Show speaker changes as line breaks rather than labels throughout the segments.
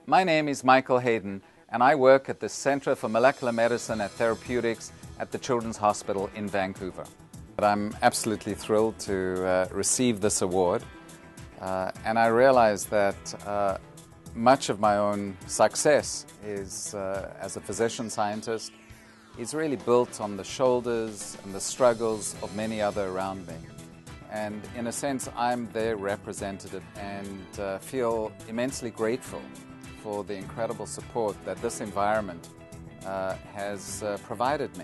My name is Michael Hayden, and I work at the Center for Molecular Medicine and Therapeutics at the Children's Hospital in Vancouver. I'm absolutely thrilled to receive this award, and I realize that much of my own success is, as a physician-scientist, is really built on the shoulders and the struggles of many other around me. And in a sense, I'm their representative and feel immensely grateful for the incredible support that this environment has provided me.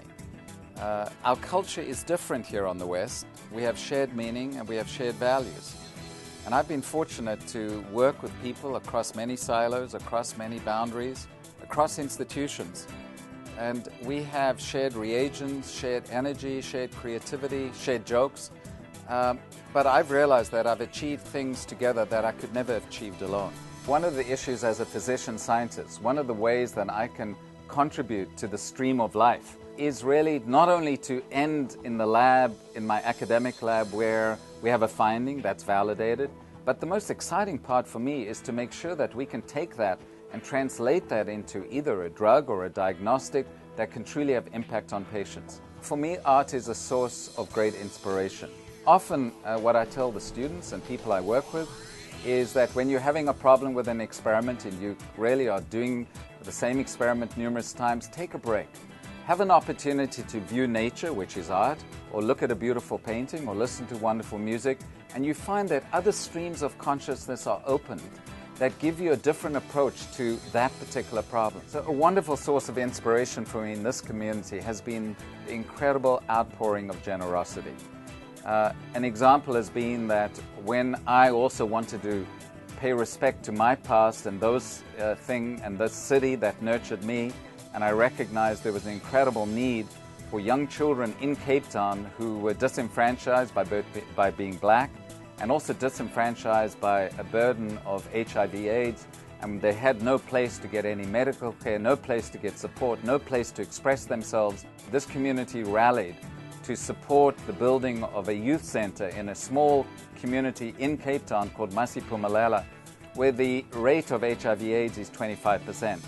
Our culture is different here on the West. We have shared meaning and we have shared values. And I've been fortunate to work with people across many silos, across many boundaries, across institutions. And we have shared reagents, shared energy, shared creativity, shared jokes. But I've realized that I've achieved things together that I could never have achieved alone. One of the issues as a physician-scientist, one of the ways that I can contribute to the stream of life is really not only to end in the lab, in my academic lab where we have a finding that's validated, but the most exciting part for me is to make sure that we can take that and translate that into either a drug or a diagnostic that can truly have impact on patients. For me, art is a source of great inspiration. Often what I tell the students and people I work with is that when you're having a problem with an experiment and you really are doing the same experiment numerous times, take a break. Have an opportunity to view nature, which is art, or look at a beautiful painting, or listen to wonderful music, and you find that other streams of consciousness are opened that give you a different approach to that particular problem. So a wonderful source of inspiration for me in this community has been the incredible outpouring of generosity. An example has been that when I also wanted to pay respect to my past and those thing and this city that nurtured me, and I recognized there was an incredible need for young children in Cape Town who were disenfranchised by being black, and also disenfranchised by a burden of HIV/AIDS, and they had no place to get any medical care, no place to get support, no place to express themselves. This community rallied to support the building of a youth center in a small community in Cape Town called Masiphumelela, where the rate of HIV/AIDS is 25%.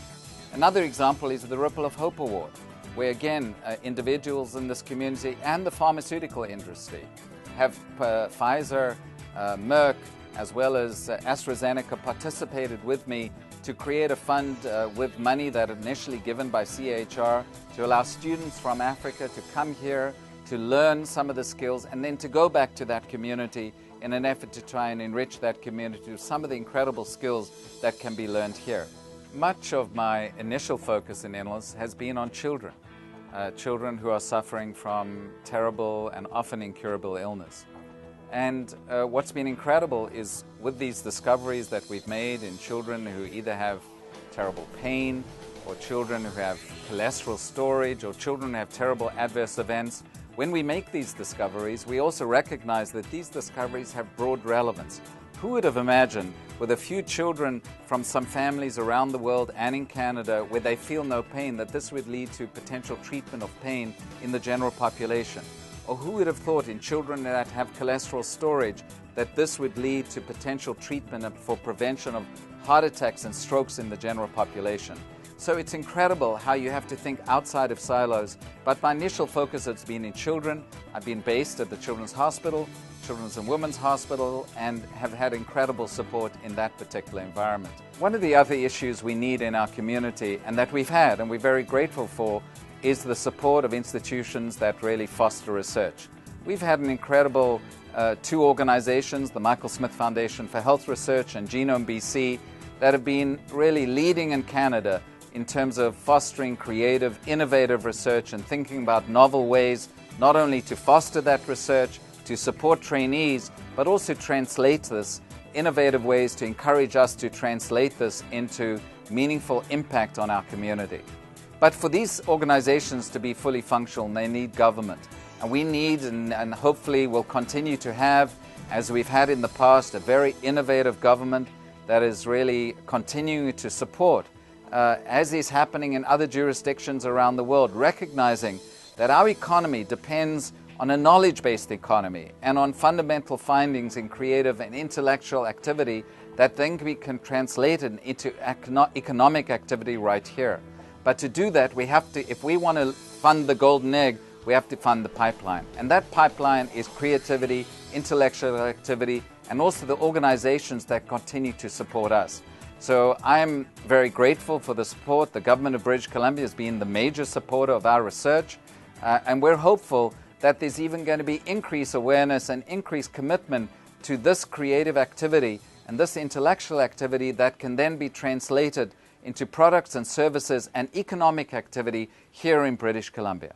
Another example is the Ripple of Hope Award, where again, individuals in this community and the pharmaceutical industry have Pfizer, Merck, as well as AstraZeneca participated with me to create a fund with money that initially given by CHR to allow students from Africa to come here to learn some of the skills and then to go back to that community in an effort to try and enrich that community with some of the incredible skills that can be learned here. Much of my initial focus in illness has been on children, children who are suffering from terrible and often incurable illness. And what's been incredible is with these discoveries that we've made in children who either have terrible pain, or children who have cholesterol storage, or children who have terrible adverse events, when we make these discoveries, we also recognize that these discoveries have broad relevance. Who would have imagined, with a few children from some families around the world and in Canada where they feel no pain, that this would lead to potential treatment of pain in the general population? Or who would have thought in children that have cholesterol storage that this would lead to potential treatment for prevention of heart attacks and strokes in the general population? So it's incredible how you have to think outside of silos, but my initial focus has been in children. I've been based at the Children's Hospital, Children's and Women's Hospital, and have had incredible support in that particular environment. One of the other issues we need in our community, and that we've had, and we're very grateful for, is the support of institutions that really foster research. We've had an incredible two organizations, the Michael Smith Foundation for Health Research and Genome BC, that have been really leading in Canada in terms of fostering creative, innovative research and thinking about novel ways not only to foster that research, to support trainees, but also translate this, innovative ways to encourage us to translate this into meaningful impact on our community. But for these organizations to be fully functional, they need government. And we need, and hopefully will continue to have, as we've had in the past, a very innovative government that is really continuing to support, as is happening in other jurisdictions around the world, recognizing that our economy depends on a knowledge-based economy and on fundamental findings in creative and intellectual activity that then we can translate it into economic activity right here. But to do that, we have to, if we want to fund the golden egg, we have to fund the pipeline. And that pipeline is creativity, intellectual activity, and also the organizations that continue to support us. So I'm very grateful for the support. The government of British Columbia has been the major supporter of our research, and we're hopeful that there's even going to be increased awareness and increased commitment to this creative activity and this intellectual activity that can then be translated into products and services and economic activity here in British Columbia.